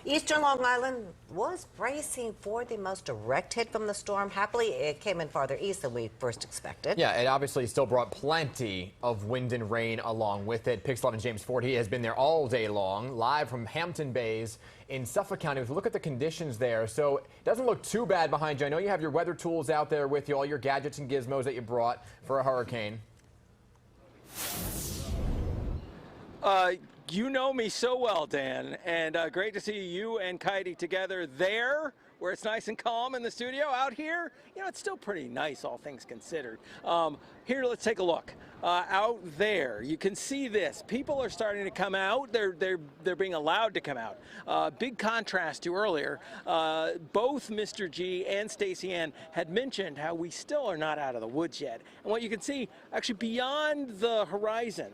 Eastern Long Island was bracing for the most direct hit from the storm. Happily, it came in farther east than we first expected. Yeah, it obviously still brought plenty of wind and rain along with it. Pix 11 James Ford, he has been there all day long, live from Hampton Bays in Suffolk County. If you look at the conditions there, so it doesn't look too bad behind you. I know you have your weather tools out there with you, all your gadgets and gizmos that you brought for a hurricane. You know me so well, Dan, and great to see you and Kaidi together there, where it's nice and calm in the studio. Out here, you know, it's still pretty nice, all things considered. Here, let's take a look. Out there, you can see this. People are starting to come out. They're being allowed to come out. Big contrast to earlier. Both Mr. G and Stacey Ann had mentioned how we still are not out of the woods yet. And what you can see, actually beyond the horizon,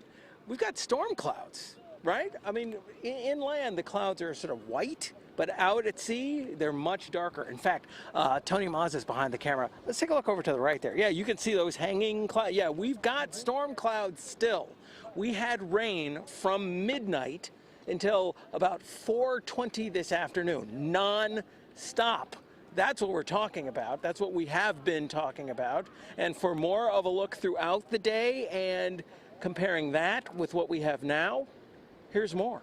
we've got storm clouds. Right? I mean, inland, the clouds are sort of white, but out at sea, they're much darker. In fact, Tony Maz is behind the camera. Let's take a look over to the right there. Yeah, you can see those hanging clouds. Yeah, we've got storm clouds still. We had rain from midnight until about 4:20 this afternoon, non-stop. That's what we're talking about. That's what we have been talking about. And for more of a look throughout the day and comparing that with what we have now, here's more.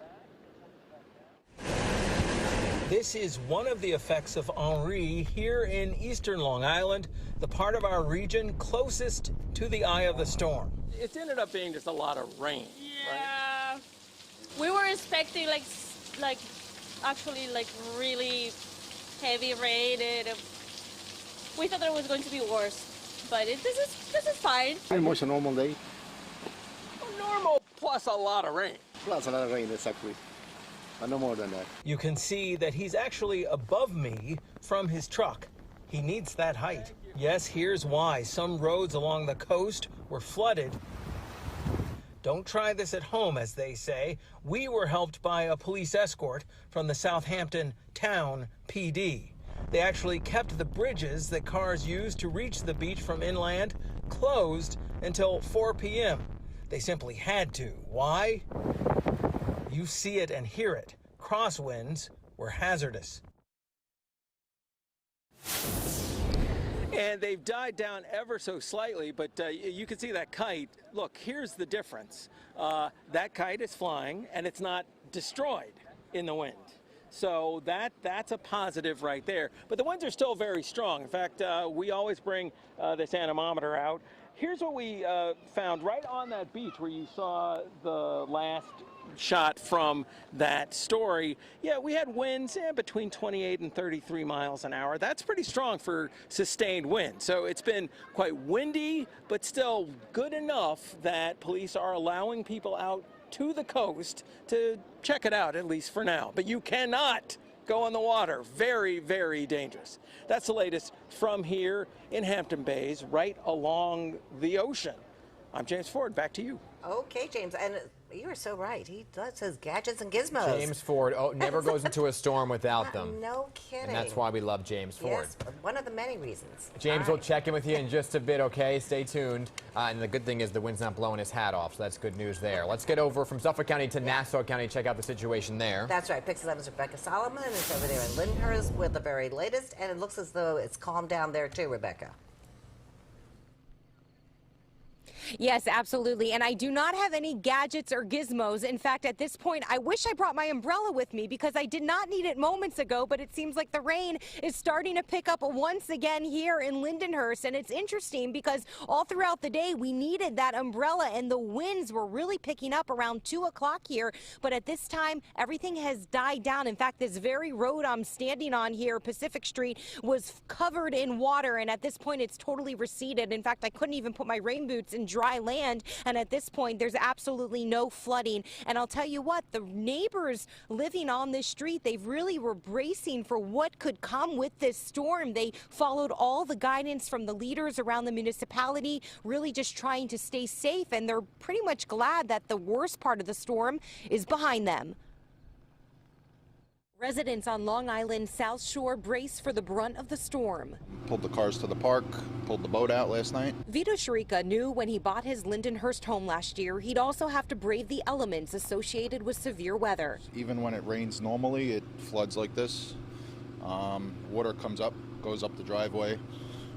This is one of the effects of Henri here in eastern Long Island, the part of our region closest to the eye of the storm. It ended up being just a lot of rain, yeah, right? We were expecting like actually really heavy rain, and we thought that it was going to be worse, but this is fine. Almost a normal day. Normal plus a lot of rain. Plus a lot of rain, exactly. But no more than that. You can see that he's actually above me from his truck. He needs that height. Yes, here's why. Some roads along the coast were flooded. Don't try this at home, as they say. We were helped by a police escort from the Southampton Town PD. They actually kept the bridges that cars use to reach the beach from inland closed until 4 p.m. They simply had to. Why? You see it and hear it. Crosswinds were hazardous. And they've died down ever so slightly, but you can see that kite. Look, here's the difference. That kite is flying, and it's not destroyed in the wind. So that's a positive right there. But the winds are still very strong. In fact, we always bring this anemometer out. Here's what we found right on that beach where you saw the last shot from that story. Yeah, we had winds between 28 and 33 miles an hour. That's pretty strong for sustained wind. So it's been quite windy, but still good enough that police are allowing people out to the coast to check it out, at least for now. But you cannot go on the water. Very, very dangerous. That's the latest from here in Hampton Bays, right along the ocean. I'm James Ford. Back to you. Okay, James, and you are so right. He does his gadgets and gizmos. James Ford never goes into a storm without them. No kidding. And that's why we love James Ford. Yes, one of the many reasons. James, we'll check in with you in just a bit, okay? Stay tuned. And the good thing is the wind's not blowing his hat off, so that's good news there. Let's get over from Suffolk County to Nassau County, check out the situation there. That's right. Pix 11's Rebecca Solomon is over there in Lyndhurst with the very latest, and it looks as though it's calmed down there too, Rebecca. Yes, absolutely. And I do not have any gadgets or gizmos. In fact, at this point, I wish I brought my umbrella with me because I did not need it moments ago, but it seems like the rain is starting to pick up once again here in Lindenhurst. And it's interesting because all throughout the day, we needed that umbrella and the winds were really picking up around 2 o'clock here. But at this time, everything has died down. In fact, this very road I'm standing on here, Pacific Street, was covered in water. And at this point, it's totally receded. In fact, I couldn't even put my rain boots in dry land, and at this point there's absolutely no flooding. And I'll tell you what, the neighbors living on this street, they really were bracing for what could come with this storm. They followed all the guidance from the leaders around the municipality, really just trying to stay safe, and they're pretty much glad that the worst part of the storm is behind them. Residents on Long Island's South Shore brace for the brunt of the storm. Pulled the cars to the park, pulled the boat out last night. Vito Sharika knew when he bought his Lindenhurst home last year, he'd also have to brave the elements associated with severe weather. Even when it rains normally, it floods like this. Water comes up, goes up the driveway.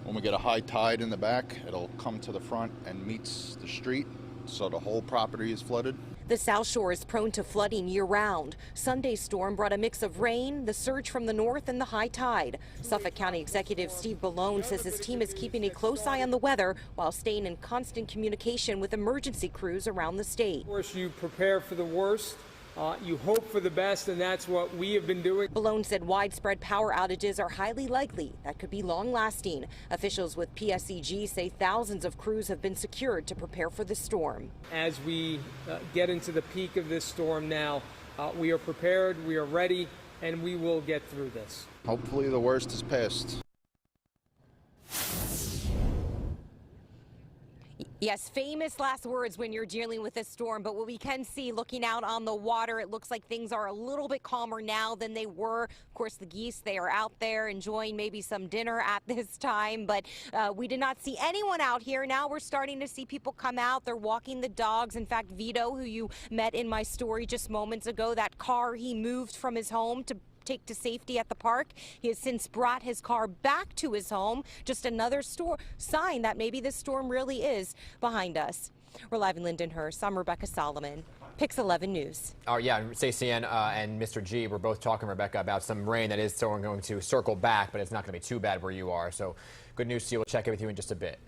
When we get a high tide in the back, it'll come to the front and meets the street, so the whole property is flooded. The South Shore is prone to flooding year-round. Sunday's storm brought a mix of rain, the surge from the north, and the high tide. Suffolk County Executive Steve Bellone says his team is keeping a close eye on the weather while staying in constant communication with emergency crews around the state. Of course, you prepare for the worst. You hope for the best, and that's what we have been doing. Bellone said widespread power outages are highly likely. That could be long-lasting. Officials with PSEG say thousands of crews have been secured to prepare for the storm. As we get into the peak of this storm now, we are prepared, we are ready, and we will get through this. Hopefully the worst is past. Yes, famous last words when you're dealing with a storm, but what we can see looking out on the water, it looks like things are a little bit calmer now than they were. Of course, the geese, they are out there enjoying maybe some dinner at this time, but we did not see anyone out here. Now we're starting to see people come out. They're walking the dogs. In fact, Vito, who you met in my story just moments ago, that car he moved from his home to take to safety at the park. He has since brought his car back to his home. Just another sign that maybe this storm really is behind us. We're live in Lindenhurst. I'm Rebecca Solomon, Pix 11 News. Yeah, Stacey and Mr. G were both talking, Rebecca, about some rain that is still going to circle back, but it's not going to be too bad where you are. So good news to you. We'll check in with you in just a bit.